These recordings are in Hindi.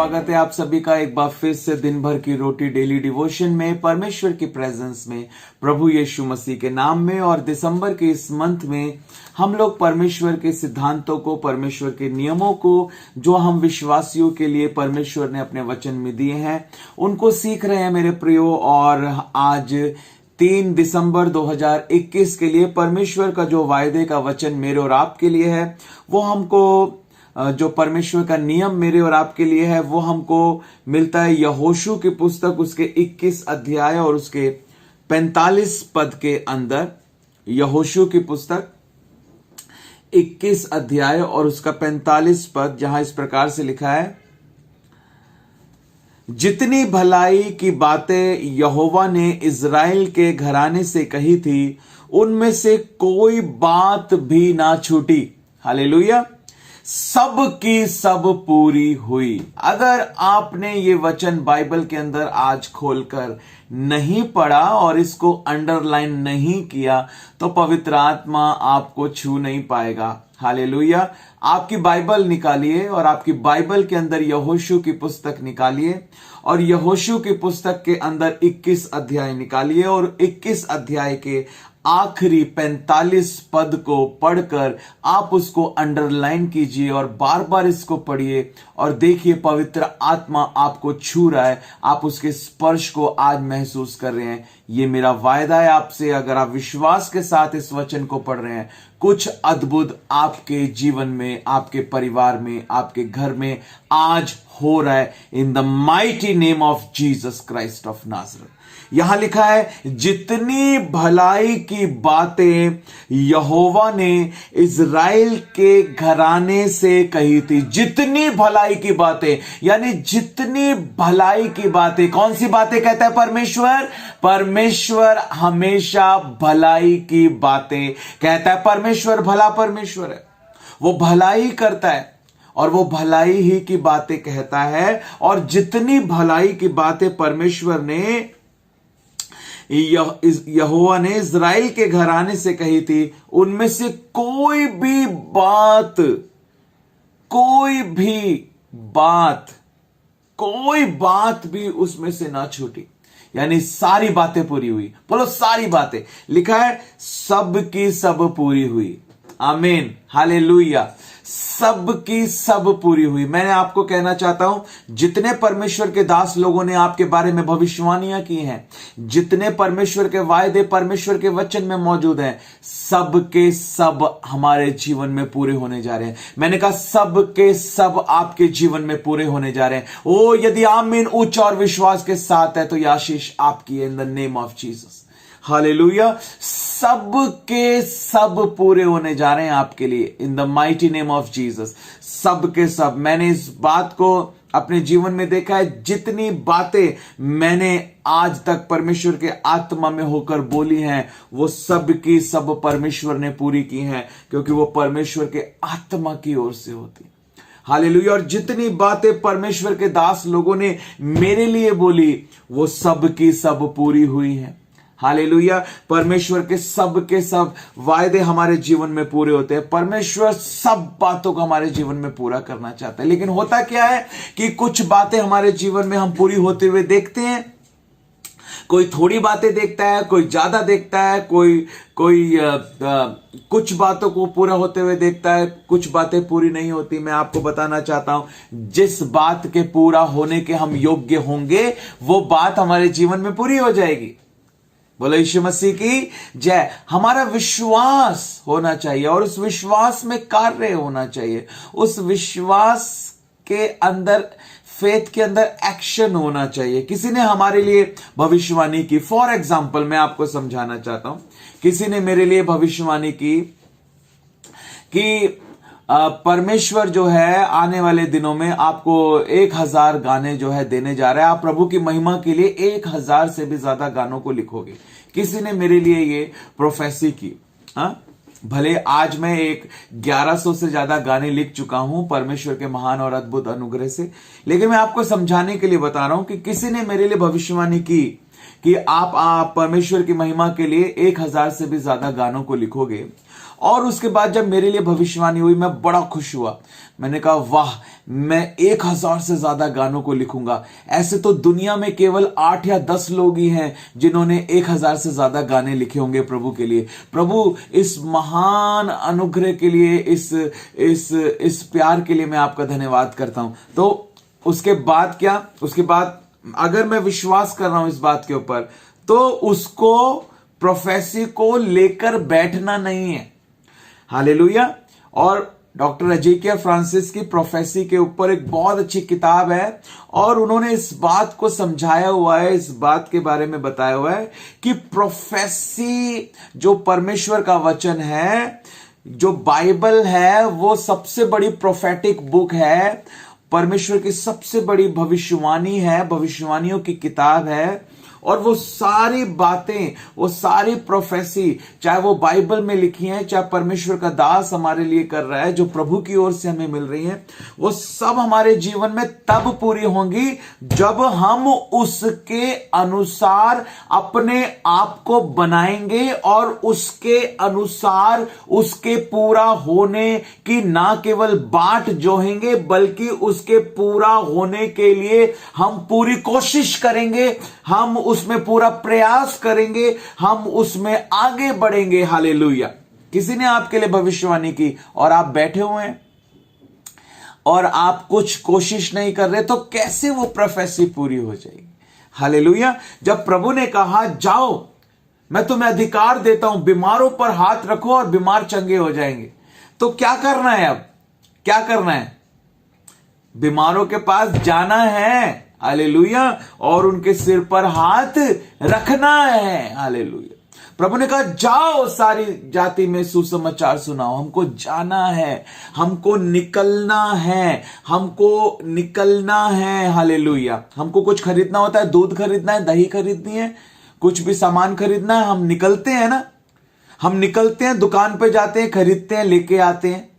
स्वागत है आप सभी का एक बार फिर से दिन भर की रोटी डेली डिवोशन में, परमेश्वर की प्रेजेंस में, प्रभु यीशु मसीह के नाम में। और दिसंबर के इस मंथ में हम लोग परमेश्वर के सिद्धांतों को, परमेश्वर के नियमों को, जो हम विश्वासियों के लिए परमेश्वर ने अपने वचन में दिए हैं, उनको सीख रहे हैं मेरे प्रियो। और आज 3 दिसंबर 2021 के लिए परमेश्वर का जो वायदे का वचन मेरे और आपके लिए है, वो हमको, जो परमेश्वर का नियम मेरे और आपके लिए है, वो हमको मिलता है यहोशू की पुस्तक, उसके 21 अध्याय और उसके 45 पद के अंदर। यहोशू की पुस्तक 21 अध्याय और उसका 45 पद, जहां इस प्रकार से लिखा है, जितनी भलाई की बातें यहोवा ने इज़राइल के घराने से कही थी, उनमें से कोई बात भी ना छूटी। हालेलुया। सब की सब पूरी हुई। अगर आपने ये वचन बाइबल के अंदर आज खोलकर नहीं पढ़ा और इसको अंडरलाइन नहीं किया, तो पवित्र आत्मा आपको छू नहीं पाएगा। हालेलुया। आपकी बाइबल निकालिए और आपकी बाइबल के अंदर यहोशू की पुस्तक निकालिए और यहोशू की पुस्तक के अंदर 21 अध्याय निकालिए और 21 अध्याय के आखिरी 45 पद को पढ़कर आप उसको अंडरलाइन कीजिए और बार बार इसको पढ़िए और देखिए पवित्र आत्मा आपको छू रहा है, आप उसके स्पर्श को आज महसूस कर रहे हैं। ये मेरा वायदा है आपसे, अगर आप विश्वास के साथ इस वचन को पढ़ रहे हैं, कुछ अद्भुत आपके जीवन में, आपके परिवार में, आपके घर में आज हो रहा है। In the mighty name of Jesus Christ of Nazareth. यहां लिखा है, जितनी भलाई की बातें यहोवा ने इज़राइल के घराने से कही थी। जितनी भलाई की बातें, यानी जितनी भलाई की बातें। कौन सी बातें कहता है परमेश्वर? परमेश्वर हमेशा भलाई की बातें कहता है। परमेश्वर भला परमेश्वर है, वो भलाई करता है और वो भलाई ही की बातें कहता है। और जितनी भलाई की बातें परमेश्वर ने, यहोवा ने इज़राइल के घराने से कही थी, उनमें से कोई बात भी उसमें से ना छूटी। यानी सारी बातें पूरी हुई। बोलो सारी बातें। लिखा है सब की सब पूरी हुई। आमीन, हालेलुया। सब की सब पूरी हुई। मैंने आपको कहना चाहता हूं, जितने परमेश्वर के दास लोगों ने आपके बारे में भविष्यवाणियां की हैं, जितने परमेश्वर के वायदे परमेश्वर के वचन में मौजूद हैं, सब के सब हमारे जीवन में पूरे होने जा रहे हैं। मैंने कहा सब के सब आपके जीवन में पूरे होने जा रहे हैं। ओ, यदि आमीन उच्च और विश्वास के साथ है तो ये आशीष आपकी है, in the name of Jesus. Hallelujah. सब के सब पूरे होने जा रहे हैं आपके लिए, in the mighty name of Jesus. सब के सब। मैंने इस बात को अपने जीवन में देखा है। जितनी बातें मैंने आज तक परमेश्वर के आत्मा में होकर बोली हैं, वो सब की सब परमेश्वर ने पूरी की हैं, क्योंकि वो परमेश्वर के आत्मा की ओर से होती। हालेलुया। और जितनी बातें परमेश्वर के दास लोगों ने मेरे लिए बोली, वो सब की सब पूरी हुई हैं। हालेलुया। परमेश्वर के सब वायदे हमारे जीवन में पूरे होते हैं। परमेश्वर सब बातों को हमारे जीवन में पूरा करना चाहता है। लेकिन होता क्या है कि कुछ बातें हमारे जीवन में हम पूरी होते हुए देखते हैं। कोई थोड़ी बातें देखता है, कोई ज्यादा देखता है, कोई कुछ बातों को पूरा होते हुए देखता है, कुछ बातें पूरी नहीं होती। मैं आपको बताना चाहता हूं, जिस बात के पूरा होने के हम योग्य होंगे, वो बात हमारे जीवन में पूरी हो जाएगी। बोलो यीशु मसीह की जय। हमारा विश्वास होना चाहिए और उस विश्वास में कार्य होना चाहिए। उस विश्वास के अंदर, फेथ के अंदर एक्शन होना चाहिए। किसी ने हमारे लिए भविष्यवाणी की, फॉर एग्जाम्पल मैं आपको समझाना चाहता हूं, किसी ने मेरे लिए भविष्यवाणी की कि परमेश्वर जो है आने वाले दिनों में आपको 1000 गाने जो है देने जा रहा है। आप प्रभु की महिमा के लिए 1000 से भी ज्यादा गानों को लिखोगे। किसी ने मेरे लिए ये प्रोफेसी की। भले आज मैं 1100 से ज्यादा गाने लिख चुका हूं परमेश्वर के महान और अद्भुत अनुग्रह से, लेकिन मैं आपको समझाने के लिए बता रहा हूं कि किसी ने मेरे लिए भविष्यवाणी की कि आप परमेश्वर की महिमा के लिए 1000 से भी ज्यादा गानों को लिखोगे। और उसके बाद जब मेरे लिए भविष्यवाणी हुई, मैं बड़ा खुश हुआ। मैंने कहा वाह, मैं 1000 से ज्यादा गानों को लिखूंगा। ऐसे तो दुनिया में केवल 8 या 10 लोग ही हैं जिन्होंने 1000 से ज्यादा गाने लिखे होंगे प्रभु के लिए। प्रभु, इस महान अनुग्रह के लिए, इस प्यार के लिए मैं आपका धन्यवाद करता हूं। तो उसके बाद क्या, उसके बाद अगर मैं विश्वास कर रहा हूं इस बात के ऊपर, तो उसको प्रोफेसी को लेकर बैठना नहीं है। हालेलुया। और डॉक्टर अजेकिया फ्रांसिस की प्रोफेसी के ऊपर एक बहुत अच्छी किताब है, और उन्होंने इस बात को समझाया हुआ है, इस बात के बारे में बताया हुआ है कि प्रोफेसी जो परमेश्वर का वचन है, जो बाइबल है, वो सबसे बड़ी प्रोफेटिक बुक है, परमेश्वर की सबसे बड़ी भविष्यवाणी है, भविष्यवाणियों की किताब है। और वो सारी बातें, वो सारी प्रोफेसी, चाहे वो बाइबल में लिखी हैं, चाहे परमेश्वर का दास हमारे लिए कर रहा है, जो प्रभु की ओर से हमें मिल रही हैं, वो सब हमारे जीवन में तब पूरी होंगी जब हम उसके अनुसार अपने आप को बनाएंगे और उसके अनुसार उसके पूरा होने की ना केवल बाट जोहेंगे, बल्कि उसके पूरा होने के लिए हम पूरी कोशिश करेंगे, हम उसमें पूरा प्रयास करेंगे, हम उसमें आगे बढ़ेंगे। हालेलुया। किसी ने आपके लिए भविष्यवाणी की और आप बैठे हुए हैं और आप कुछ कोशिश नहीं कर रहे, तो कैसे वो प्रोफेसी पूरी हो जाएगी? हालेलुया। जब प्रभु ने कहा जाओ, मैं तुम्हें अधिकार देता हूं, बीमारों पर हाथ रखो और बीमार चंगे हो जाएंगे, तो क्या करना है? अब क्या करना है? बीमारों के पास जाना है, हालेलुया, और उनके सिर पर हाथ रखना है। हालेलुया। प्रभु ने कहा जाओ, सारी जाति में सुसमाचार सुनाओ। हमको जाना है, हमको निकलना है, हमको निकलना है। हालेलुया। हमको कुछ खरीदना होता है, दूध खरीदना है, दही खरीदनी है, कुछ भी सामान खरीदना है, हम निकलते हैं ना, हम निकलते हैं, दुकान पे जाते हैं, खरीदते हैं, लेके आते हैं।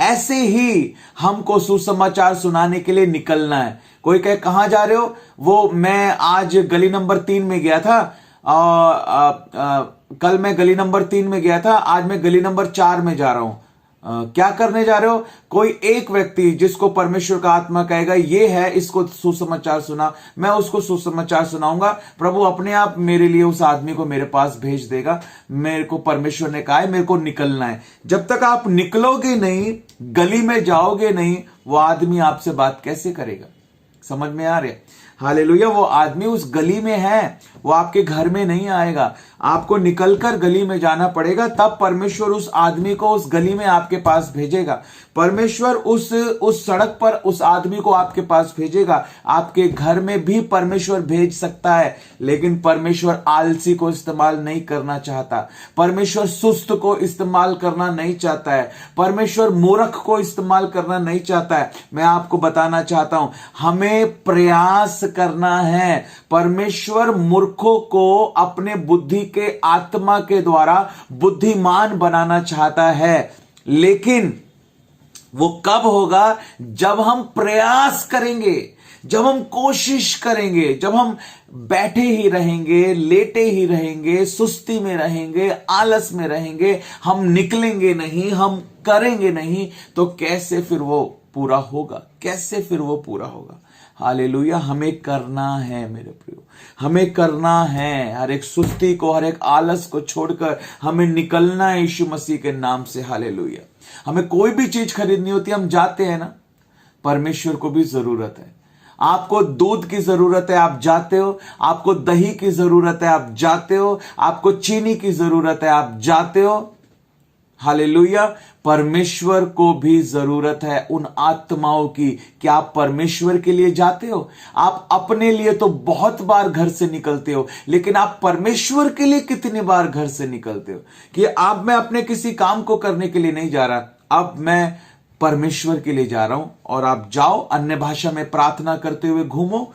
ऐसे ही हमको सुसमाचार सुनाने के लिए निकलना है। कोई कहे कहां जा रहे हो? वो मैं आज गली नंबर 3 में गया था, कल मैं गली नंबर 3 में गया था, आज मैं गली नंबर 4 में जा रहा हूं। क्या करने जा रहे हो? कोई एक व्यक्ति जिसको परमेश्वर का आत्मा कहेगा ये है, इसको सुसमाचार सुना, मैं उसको सुसमाचार सुनाऊंगा, प्रभु अपने आप मेरे लिए उस आदमी को मेरे पास भेज देगा। मेरे को परमेश्वर ने कहा है, मेरे को निकलना है। जब तक आप निकलोगे नहीं, गली में जाओगे नहीं, वो आदमी आपसे बात कैसे करेगा? समझ में आ रहा है? हालेलुया। वो आदमी उस गली में है, वो आपके घर में नहीं आएगा। आपको निकलकर गली में जाना पड़ेगा, तब परमेश्वर उस आदमी को उस गली में आपके पास भेजेगा। परमेश्वर उस सड़क पर उस आदमी को आपके पास भेजेगा। आपके घर में भी परमेश्वर भेज सकता है, लेकिन परमेश्वर आलसी को इस्तेमाल नहीं करना चाहता। परमेश्वर सुस्त को इस्तेमाल करना नहीं चाहता है। परमेश्वर मूर्ख को इस्तेमाल करना नहीं चाहता है। मैं आपको बताना चाहता हूं, हमें प्रयास करना है। परमेश्वर मूर्खों को अपने बुद्धि के आत्मा के द्वारा बुद्धिमान बनाना चाहता है, लेकिन वो कब होगा? जब हम प्रयास करेंगे, जब हम कोशिश करेंगे। जब हम बैठे ही रहेंगे, लेटे ही रहेंगे, सुस्ती में रहेंगे, आलस में रहेंगे, हम निकलेंगे नहीं, हम करेंगे नहीं, तो कैसे फिर वो पूरा होगा? कैसे फिर वो पूरा होगा? हालेलुया। हमें करना है मेरे प्रियो, हमें करना है। हर एक सुस्ती को, हर एक आलस को छोड़कर हमें निकलना है यीशु मसीह के नाम से। हालेलुया। हमें कोई भी चीज खरीदनी होती है, हम जाते हैं ना। परमेश्वर को भी जरूरत है। आपको दूध की जरूरत है, आप जाते हो। आपको दही की जरूरत है, आप जाते हो। आपको चीनी की जरूरत है, आप जाते हो। हालेलुया। परमेश्वर को भी जरूरत है उन आत्माओं की। क्या आप परमेश्वर के लिए जाते हो? आप अपने लिए तो बहुत बार घर से निकलते हो, लेकिन आप परमेश्वर के लिए कितनी बार घर से निकलते हो? कि अब मैं अपने किसी काम को करने के लिए नहीं जा रहा, अब मैं परमेश्वर के लिए जा रहा हूं। और आप जाओ, अन्य भाषा में प्रार्थना करते हुए घूमो,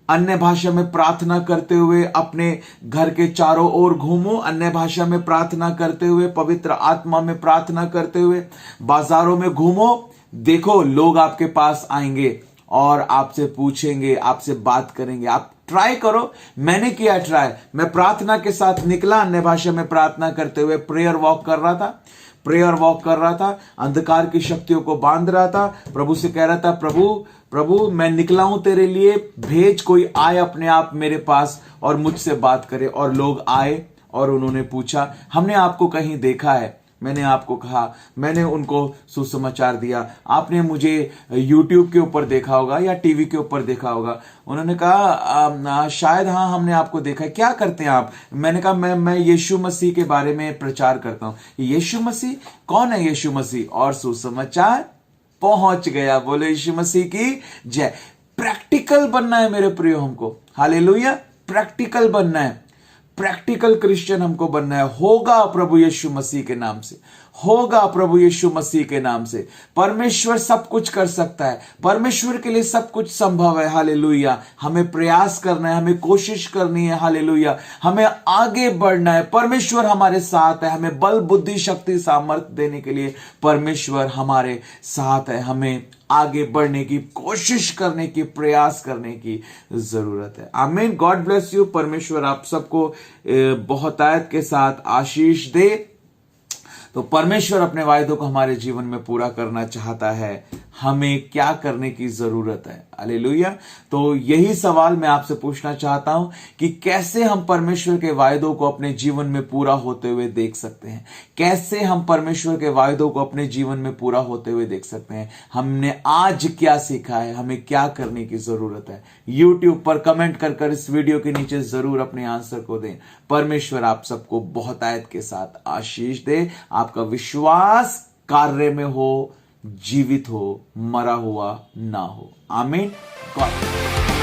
अन्य भाषा में प्रार्थना करते हुए अपने घर के चारों ओर घूमो, अन्य भाषा में प्रार्थना करते हुए, पवित्र आत्मा में प्रार्थना करते हुए बाजारों में घूमो। देखो, लोग आपके पास आएंगे और आपसे पूछेंगे, आपसे बात करेंगे, आप ट्राई करो। मैंने किया ट्राई। मैं प्रार्थना के साथ निकला, अन्य भाषा में प्रार्थना करते हुए प्रेयर वॉक कर रहा था, अंधकार की शक्तियों को बांध रहा था, प्रभु से कह रहा था, प्रभु मैं निकला हूं तेरे लिए, भेज कोई आए अपने आप मेरे पास और मुझसे बात करे। और लोग आए और उन्होंने पूछा, हमने आपको कहीं देखा है? मैंने आपको कहा, मैंने उनको सुसमाचार दिया, आपने मुझे YouTube के ऊपर देखा होगा या टीवी के ऊपर देखा होगा। उन्होंने कहा शायद हाँ, हमने आपको देखा है। क्या करते हैं आप? मैंने कहा मैं यीशु मसीह के बारे में प्रचार करता हूं। यीशु मसीह? कौन है यीशु मसीह? और सुसमाचार पहुंच गया। बोले यीशु मसीह की जय। प्रैक्टिकल बनना है मेरे प्रियो हमको, हालेलुया। प्रैक्टिकल बनना है, प्रैक्टिकल क्रिश्चियन हमको बनना है। होगा प्रभु यीशु मसीह के नाम से, होगा प्रभु यीशु मसीह के नाम से। परमेश्वर सब कुछ कर सकता है, परमेश्वर के लिए सब कुछ संभव है, हालेलुया। हमें प्रयास करना है, हमें कोशिश करनी है, हालेलुया। हमें आगे बढ़ना है, परमेश्वर हमारे साथ है। हमें बल बुद्धि शक्ति सामर्थ्य देने के लिए परमेश्वर हमारे साथ है। हमें आगे बढ़ने की कोशिश करने की, प्रयास करने की जरूरत है। आमीन। God bless you. परमेश्वर आप सबको बहुतायत के साथ आशीष दे। तो परमेश्वर अपने वायदों को हमारे जीवन में पूरा करना चाहता है। हमें क्या करने की जरूरत है? हालेलुया। तो यही सवाल मैं आपसे पूछना चाहता हूं कि कैसे हम परमेश्वर के वायदों को अपने जीवन में पूरा होते हुए देख सकते हैं? कैसे हम परमेश्वर के वायदों को अपने जीवन में पूरा होते हुए देख सकते हैं? हमने आज क्या सीखा है? हमें क्या करने की जरूरत है? YouTube पर कमेंट कर इस वीडियो के नीचे जरूर अपने आंसर को दें। परमेश्वर आप सबको बहुतायत के साथ आशीष दे। आपका विश्वास कार्य में हो, जीवित हो, मरा हुआ ना हो। आमीन। गॉड